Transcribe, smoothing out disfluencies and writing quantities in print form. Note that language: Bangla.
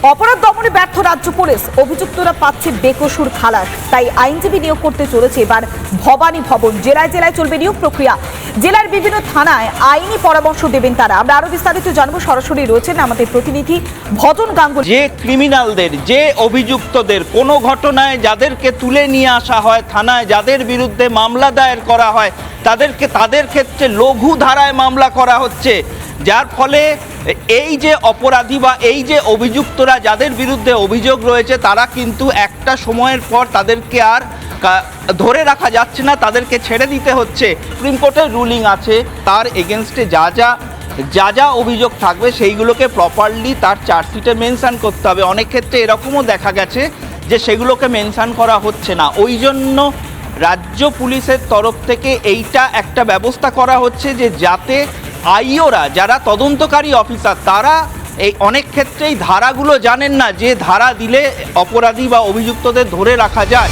অপরাধ দমনে ব্যর্থ রাজ্য পুলিশ, অভিযুক্তরা পাচ্ছে বেকসুর খালাস। তাই আইনজীবী নিয়োগ করতে চলেছে এবার ভবানী ভবন। জেলায় জেলায় চলবে নিয়োগ প্রক্রিয়া। জেলার বিভিন্ন থানায় আইনি পরামর্শ দেবেন তারা। আমরা আরো বিস্তারিত জানবো, সরাসরি রয়েছেন আমাদের প্রতিনিধি ভজন গাঙ্গুলি। যে ক্রিমিনালদের, যে অভিযুক্তদের কোনো ঘটনায় যাদেরকে তুলে নিয়ে আসা হয় থানায়, যাদের বিরুদ্ধে মামলা দায়ের করা হয় তাদের ক্ষেত্রে লঘু ধারায় মামলা করা হচ্ছে, যার ফলে এই যে অপরাধী বা এই যে অভিযুক্তরা যাদের বিরুদ্ধে অভিযোগ রয়েছে তারা কিন্তু একটা সময়ের পর তাদেরকে আর ধরে রাখা যাচ্ছে না, তাদেরকে ছেড়ে দিতে হচ্ছে। সুপ্রিম কোর্টের রুলিং আছে, তার এগেনস্টে যা যা অভিযোগ থাকবে সেইগুলোকে প্রপারলি তার চার্জশিটে মেনশন করতে হবে। অনেক ক্ষেত্রে এরকমও দেখা গেছে যে সেগুলোকে মেনশন করা হচ্ছে না। ওই জন্য রাজ্য পুলিশের তরফ থেকে এইটা একটা ব্যবস্থা করা হচ্ছে যে যাতে আইওরা, যারা তদন্তকারী অফিসার, তারা এই অনেক ক্ষেত্রেই ধারাগুলো জানেন না, যে ধারা দিলে অপরাধী বা অভিযুক্তদের ধরে রাখা যায়।